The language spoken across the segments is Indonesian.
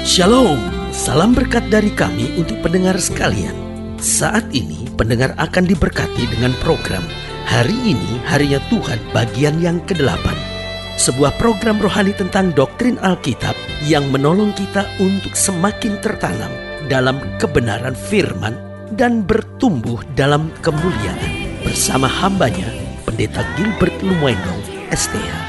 Shalom, salam berkat dari kami untuk pendengar sekalian. Saat ini pendengar akan diberkati dengan program Hari Ini Harinya Tuhan bagian yang ke-8. Sebuah program rohani tentang doktrin Alkitab yang menolong kita untuk semakin tertanam dalam kebenaran firman dan bertumbuh dalam kemuliaan. Bersama hambanya, Pendeta Gilbert Lumoendong, STH.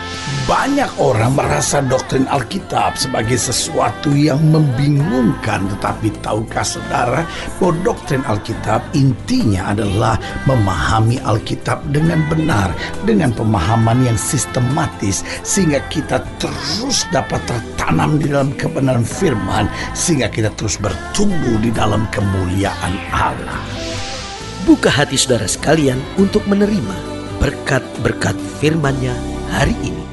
Banyak orang merasa doktrin Alkitab sebagai sesuatu yang membingungkan. Tetapi tahukah saudara bahwa doktrin Alkitab intinya adalah memahami Alkitab dengan benar, dengan pemahaman yang sistematis, sehingga kita terus dapat tertanam di dalam kebenaran firman, sehingga kita terus bertumbuh di dalam kemuliaan Allah. Buka hati saudara sekalian untuk menerima berkat-berkat firman-Nya hari ini.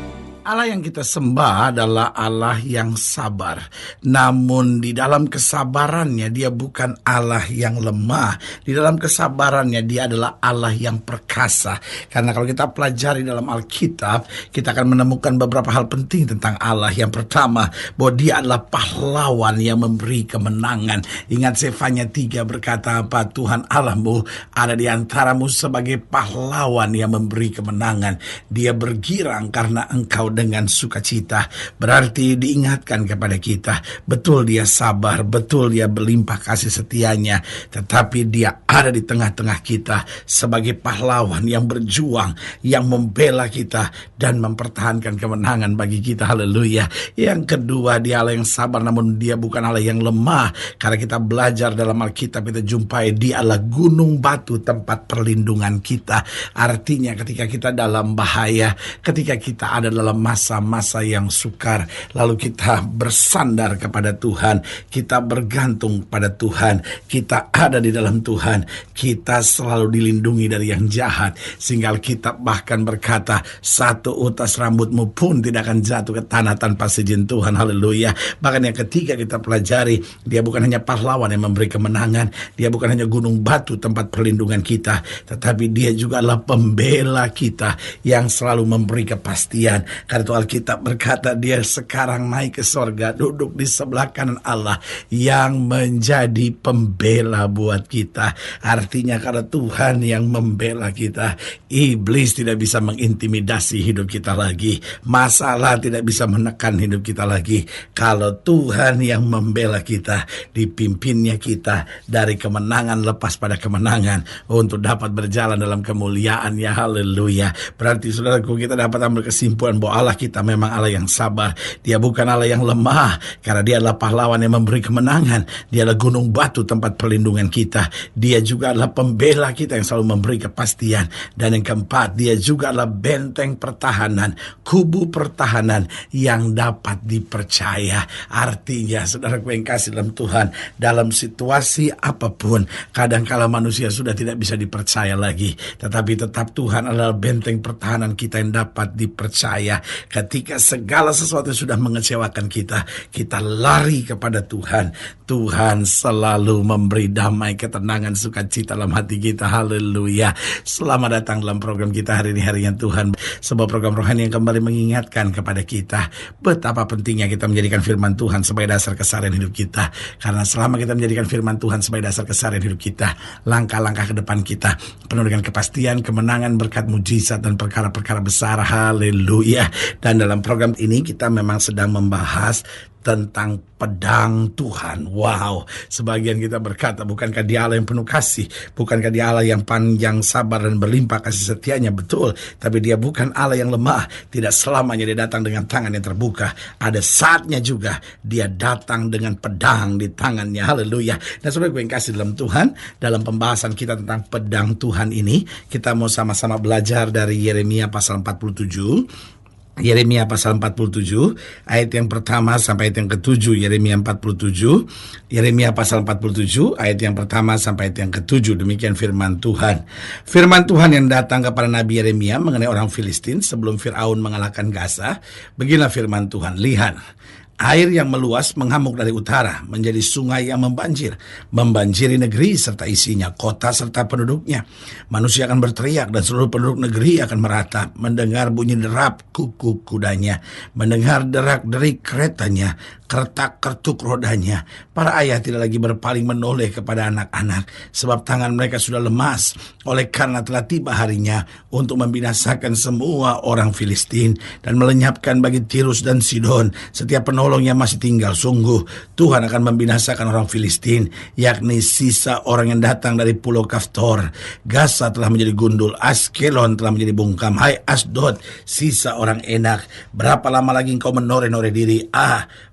Allah yang kita sembah adalah Allah yang sabar. Namun di dalam kesabarannya dia bukan Allah yang lemah. Di dalam kesabarannya dia adalah Allah yang perkasa. Karena kalau kita pelajari dalam Alkitab, kita akan menemukan beberapa hal penting tentang Allah. Yang pertama, bahwa dia adalah pahlawan yang memberi kemenangan. Ingat Zefanya 3 berkata apa? Tuhan Allahmu ada di antaramu sebagai pahlawan yang memberi kemenangan. Dia bergirang karena engkau dengan sukacita. Berarti diingatkan kepada kita, betul dia sabar, betul dia berlimpah kasih setianya, tetapi dia ada di tengah-tengah kita sebagai pahlawan yang berjuang, yang membela kita dan mempertahankan kemenangan bagi kita. Haleluya. Yang kedua, dia Allah yang sabar, namun dia bukan Allah yang lemah. Karena kita belajar dalam Alkitab, kita jumpai dia adalah gunung batu tempat perlindungan kita. Artinya ketika kita dalam bahaya, ketika kita ada dalam masa-masa yang sukar, lalu kita bersandar kepada Tuhan, kita bergantung pada Tuhan, kita ada di dalam Tuhan, kita selalu dilindungi dari yang jahat. Sehingga Alkitab bahkan berkata, satu utas rambutmu pun tidak akan jatuh ke tanah tanpa seizin Tuhan. Haleluya. Bahkan yang ketiga kita pelajari, dia bukan hanya pahlawan yang memberi kemenangan, dia bukan hanya gunung batu tempat perlindungan kita, tetapi dia juga adalah pembela kita yang selalu memberi kepastian. Karena itu Alkitab berkata dia sekarang naik ke sorga, duduk di sebelah kanan Allah yang menjadi pembela buat kita. Artinya karena Tuhan yang membela kita, iblis tidak bisa mengintimidasi hidup kita lagi, masalah tidak bisa menekan hidup kita lagi. Kalau Tuhan yang membela kita, dipimpinnya kita dari kemenangan lepas pada kemenangan untuk dapat berjalan dalam kemuliaan-Nya. Haleluya. Berarti saudaraku, kita dapat ambil kesimpulan bahwa Allah kita memang Allah yang sabar. Dia bukan Allah yang lemah, karena dia adalah pahlawan yang memberi kemenangan. Dia adalah gunung batu tempat perlindungan kita. Dia juga adalah pembela kita yang selalu memberi kepastian. Dan yang keempat, dia juga adalah benteng pertahanan, kubu pertahanan yang dapat dipercaya. Artinya saudaraku yang kasih dalam Tuhan, dalam situasi apapun, kadangkala manusia sudah tidak bisa dipercaya lagi, tetapi tetap Tuhan adalah benteng pertahanan kita yang dapat dipercaya. Ketika segala sesuatu sudah mengecewakan kita, kita lari kepada Tuhan. Tuhan selalu memberi damai, ketenangan, sukacita dalam hati kita. Haleluya. Selamat datang dalam program kita hari ini, Harinya Tuhan. Sebuah program rohani yang kembali mengingatkan kepada kita betapa pentingnya kita menjadikan firman Tuhan sebagai dasar keseharian hidup kita. Karena selama kita menjadikan firman Tuhan sebagai dasar keseharian hidup kita, langkah-langkah ke depan kita penuh dengan kepastian, kemenangan, berkat, mujizat, dan perkara-perkara besar. Haleluya. Dan dalam program ini kita memang sedang membahas tentang pedang Tuhan. Wow, sebagian kita berkata, bukankah dia Allah yang penuh kasih? Bukankah dia Allah yang panjang sabar dan berlimpah kasih setianya? Betul, tapi dia bukan Allah yang lemah. Tidak selamanya dia datang dengan tangan yang terbuka. Ada saatnya juga dia datang dengan pedang di tangannya. Haleluya. Dan saudara gue yang kasih dalam Tuhan, dalam pembahasan kita tentang pedang Tuhan ini, kita mau sama-sama belajar dari Yeremia pasal 47. Yeremia pasal 47 ayat yang pertama sampai ayat yang ke-7. Yeremia 47, Yeremia pasal 47 ayat yang pertama sampai ayat yang ke-7. Demikian firman Tuhan. Firman Tuhan yang datang kepada Nabi Yeremia mengenai orang Filistin sebelum Firaun mengalahkan Gaza. Beginilah firman Tuhan. Lihat, Air yang meluas mengamuk dari utara, menjadi sungai yang membanjiri negeri serta isinya, kota serta penduduknya. Manusia akan berteriak dan seluruh penduduk negeri akan meratap, mendengar bunyi derap kuku kudanya, mendengar derak-derik keretanya, kertak-kertuk rodanya. Para ayah tidak lagi berpaling menoleh kepada anak-anak, sebab tangan mereka sudah lemas, oleh karena telah tiba harinya untuk membinasakan semua orang Filistin dan melenyapkan bagi Tirus dan Sidon setiap penolong yang masih tinggal. Sungguh Tuhan akan membinasakan orang Filistin, yakni sisa orang yang datang dari pulau Kaftor. Gaza telah menjadi gundul, Askelon telah menjadi bungkam. Hai Asdod, sisa orang Enak, berapa lama lagi engkau menore-nore diri?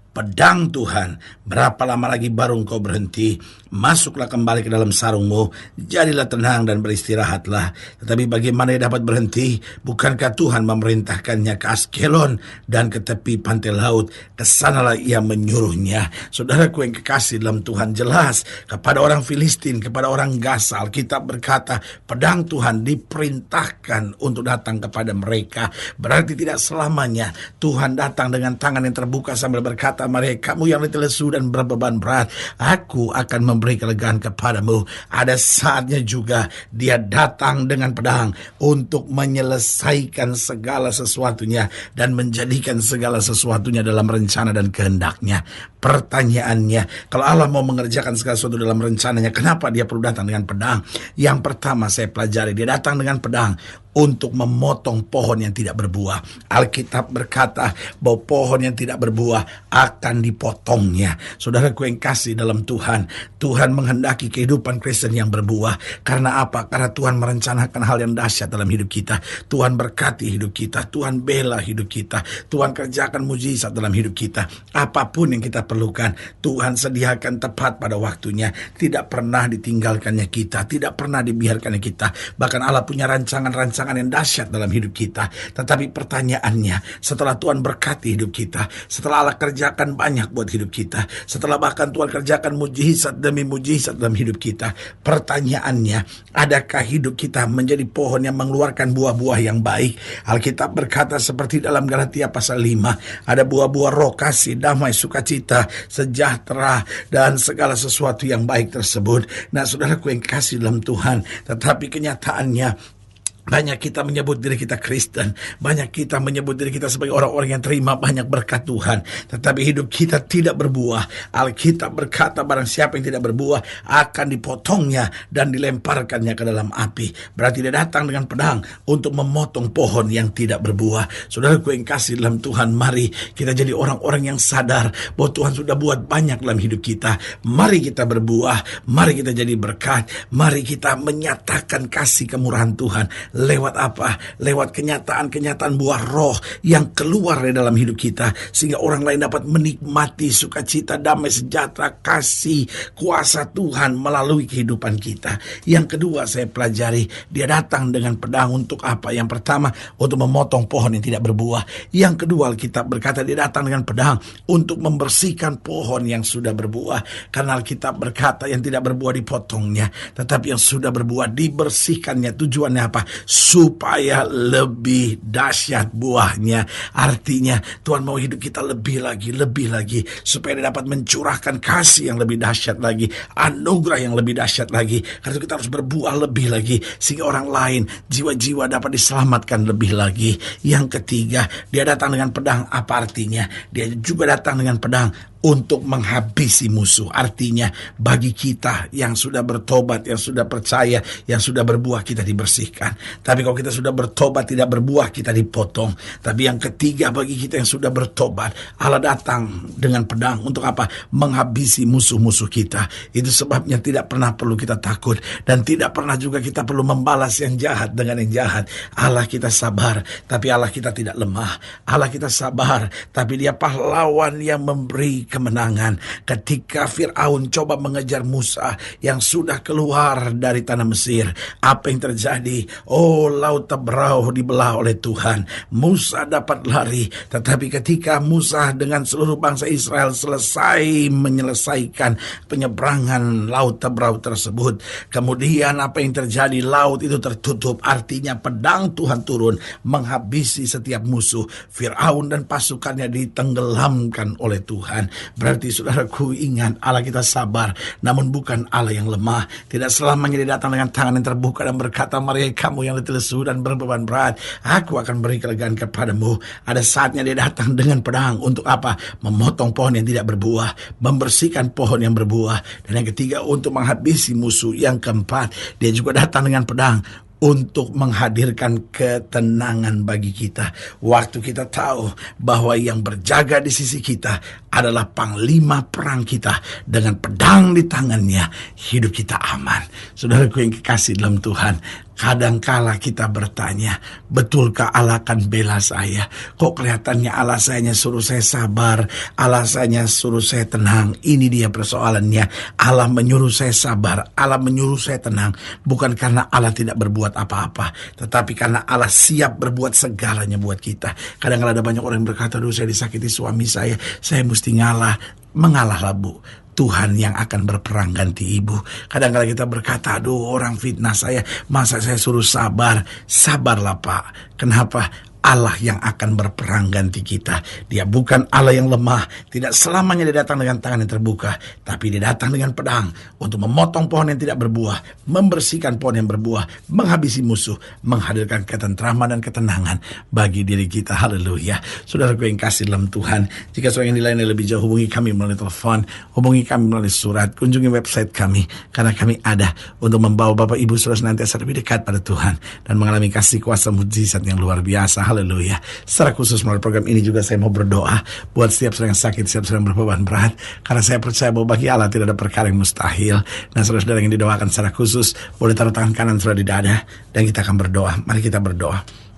Pedang Tuhan, berapa lama lagi baru engkau berhenti? Masuklah kembali ke dalam sarungmu, jadilah tenang dan beristirahatlah. Tetapi bagaimana ia dapat berhenti? Bukankah Tuhan memerintahkannya ke Askelon dan ke tepi pantai laut? Kesanalah ia menyuruhnya. Saudaraku yang kekasih dalam Tuhan, jelas kepada orang Filistin, kepada orang Gaza, Alkitab berkata pedang Tuhan diperintahkan untuk datang kepada mereka. Berarti tidak selamanya Tuhan datang dengan tangan yang terbuka sambil berkata, "Mari kamu yang letih lesu dan berbeban berat, aku akan memberi kelegaan kepadamu." Ada saatnya juga dia datang dengan pedang untuk menyelesaikan segala sesuatunya dan menjadikan segala sesuatunya dalam rencana dan kehendaknya. Pertanyaannya, kalau Allah mau mengerjakan segala sesuatu dalam rencananya, kenapa dia perlu datang dengan pedang? Yang pertama saya pelajari, dia datang dengan pedang untuk memotong pohon yang tidak berbuah. Alkitab berkata bahwa pohon yang tidak berbuah akan dipotongnya. Saudaraku yang kasih dalam Tuhan, Tuhan menghendaki kehidupan Kristen yang berbuah. Karena apa? Karena Tuhan merencanakan hal yang dahsyat dalam hidup kita. Tuhan berkati hidup kita, Tuhan bela hidup kita, Tuhan kerjakan mujizat dalam hidup kita. Apapun yang kita perlukan, Tuhan sediakan tepat pada waktunya. Tidak pernah ditinggalkannya kita, tidak pernah dibiarkannya kita. Bahkan Allah punya rancangan-rancangan yang dahsyat dalam hidup kita. Tetapi pertanyaannya, setelah Tuhan berkati hidup kita, setelah Allah kerjakan banyak buat hidup kita, setelah bahkan Tuhan kerjakan mujizat demi mujizat dalam hidup kita, pertanyaannya, adakah hidup kita menjadi pohon yang mengeluarkan buah-buah yang baik? Alkitab berkata seperti dalam Galatia pasal 5, ada buah-buah roh, kasih, damai, sukacita, sejahtera, dan segala sesuatu yang baik tersebut. Nah, saudaraku yang kasih dalam Tuhan, tetapi kenyataannya banyak kita menyebut diri kita Kristen, banyak kita menyebut diri kita sebagai orang-orang yang terima banyak berkat Tuhan, tetapi hidup kita tidak berbuah. Alkitab berkata barang siapa yang tidak berbuah akan dipotongnya dan dilemparkannya ke dalam api. Berarti dia datang dengan pedang untuk memotong pohon yang tidak berbuah. Saudaraku yang kasih dalam Tuhan, mari kita jadi orang-orang yang sadar bahwa Tuhan sudah buat banyak dalam hidup kita. Mari kita berbuah, mari kita jadi berkat, mari kita menyatakan kasih kemurahan Tuhan. Lewat apa? Lewat kenyataan-kenyataan buah roh yang keluar dari dalam hidup kita, sehingga orang lain dapat menikmati sukacita, damai, sejahtera, kasih, kuasa Tuhan melalui kehidupan kita. Yang kedua saya pelajari, dia datang dengan pedang untuk apa? Yang pertama, untuk memotong pohon yang tidak berbuah. Yang kedua, Alkitab berkata dia datang dengan pedang untuk membersihkan pohon yang sudah berbuah. Karena Alkitab berkata yang tidak berbuah dipotongnya, tetapi yang sudah berbuah dibersihkannya. Tujuannya apa? Supaya lebih dahsyat buahnya. Artinya Tuhan mau hidup kita lebih lagi, supaya dia dapat mencurahkan kasih yang lebih dahsyat lagi, anugerah yang lebih dahsyat lagi. Karena itu kita harus berbuah lebih lagi, sehingga orang lain, jiwa-jiwa dapat diselamatkan lebih lagi. Yang ketiga, dia datang dengan pedang. Apa artinya? Dia juga datang dengan pedang untuk menghabisi musuh. Artinya bagi kita yang sudah bertobat, yang sudah percaya, yang sudah berbuah, kita dibersihkan. Tapi kalau kita sudah bertobat tidak berbuah, kita dipotong. Tapi yang ketiga, bagi kita yang sudah bertobat, Allah datang dengan pedang untuk apa? Menghabisi musuh-musuh kita. Itu sebabnya tidak pernah perlu kita takut, dan tidak pernah juga kita perlu membalas yang jahat dengan yang jahat. Allah kita sabar, tapi Allah kita tidak lemah. Allah kita sabar, tapi dia pahlawan yang memberi kemenangan. Ketika Firaun coba mengejar Musa yang sudah keluar dari tanah Mesir, apa yang terjadi? Oh, laut Tebrau dibelah oleh Tuhan. Musa dapat lari, tetapi ketika Musa dengan seluruh bangsa Israel selesai menyelesaikan penyeberangan laut Tebrau tersebut, kemudian apa yang terjadi? Laut itu tertutup, artinya pedang Tuhan turun menghabisi setiap musuh. Firaun dan pasukannya ditenggelamkan oleh Tuhan. Berarti saudaraku, ingat, Allah kita sabar, namun bukan Allah yang lemah. Tidak selamanya dia datang dengan tangan yang terbuka dan berkata, "Mari kamu yang letih lesu dan berbeban berat, aku akan beri kelegaan kepadamu." Ada saatnya dia datang dengan pedang. Untuk apa? Memotong pohon yang tidak berbuah, membersihkan pohon yang berbuah. Dan yang ketiga, untuk menghabisi musuh. Yang keempat, dia juga datang dengan pedang untuk menghadirkan ketenangan bagi kita. Waktu kita tahu bahwa yang berjaga di sisi kita adalah panglima perang kita, dengan pedang di tangannya, hidup kita aman. Saudaraku yang kekasih dalam Tuhan, kadangkala kita bertanya, betulkah Allah akan bela saya? Kok kelihatannya alasannya suruh saya sabar, alasannya suruh saya tenang? Ini dia persoalannya. Allah menyuruh saya sabar, Allah menyuruh saya tenang, bukan karena Allah tidak berbuat apa-apa, tetapi karena Allah siap berbuat segalanya buat kita. Kadang-kadang ada banyak orang yang berkata, "Duh, saya disakiti suami saya mesti ngalah." Mengalahlah, Bu. Tuhan yang akan berperang ganti ibu. Kadang-kadang kita berkata, "Aduh, orang fitnah saya, masa saya suruh sabar?" Sabarlah, Pak. Kenapa? Allah yang akan berperang ganti kita. Dia bukan Allah yang lemah. Tidak selamanya dia datang dengan tangan yang terbuka, tapi dia datang dengan pedang untuk memotong pohon yang tidak berbuah, membersihkan pohon yang berbuah, menghabisi musuh, menghadirkan ketentraman dan ketenangan bagi diri kita. Haleluya. Saudaraku yang kasih dalam Tuhan, jika saudara yang dilayani lebih jauh, hubungi kami melalui telepon, hubungi kami melalui surat, kunjungi website kami, karena kami ada untuk membawa Bapak Ibu saudara senantiasa lebih dekat pada Tuhan dan mengalami kasih kuasa mujizat yang luar biasa. Haleluya. Secara khusus melalui program ini juga saya mau berdoa buat setiap saudara yang sakit, setiap saudara yang berbeban berat, karena saya percaya bahwa bagi Allah tidak ada perkara yang mustahil. Dan saudara-saudara yang didoakan secara khusus, boleh taruh tangan kanan saudara di dada, dan kita akan berdoa. Mari kita berdoa.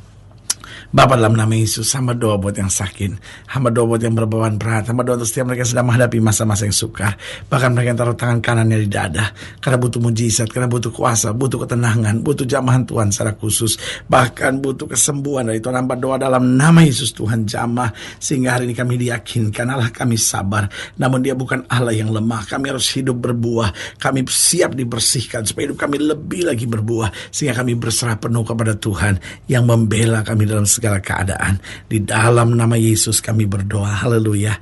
Bapa, dalam nama Yesus, hamba doa buat yang sakit, hamba doa buat yang berbeban berat, hamba doa untuk setiap mereka sedang menghadapi masa-masa yang sukar, bahkan mereka yang taruh tangan kanannya di dada, karena butuh mujizat, karena butuh kuasa, butuh ketenangan, butuh jamahan Tuhan secara khusus, bahkan butuh kesembuhan dari Tuhan. Hamba doa dalam nama Yesus, Tuhan jamah, sehingga hari ini kami diyakinkan Allah kami sabar, namun Dia bukan Allah yang lemah. Kami harus hidup berbuah, kami siap dibersihkan supaya hidup kami lebih lagi berbuah, sehingga kami berserah penuh kepada Tuhan yang membela kami dalam segala keadaan. Di dalam nama Yesus kami berdoa. Haleluya.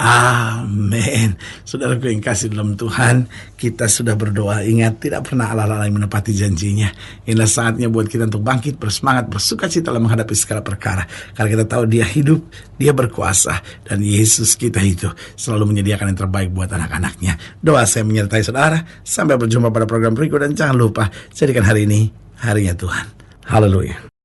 Amin. Saudaraku yang kasih dalam Tuhan, kita sudah berdoa. Ingat, tidak pernah Allah lalai menepati janjinya. Inilah saatnya buat kita untuk bangkit, bersemangat, bersukacita dalam menghadapi segala perkara. Karena kita tahu Dia hidup, Dia berkuasa, dan Yesus kita itu selalu menyediakan yang terbaik buat anak-anaknya. Doa saya menyertai saudara. Sampai berjumpa pada program berikut, dan jangan lupa jadikan hari ini harinya Tuhan. Haleluya.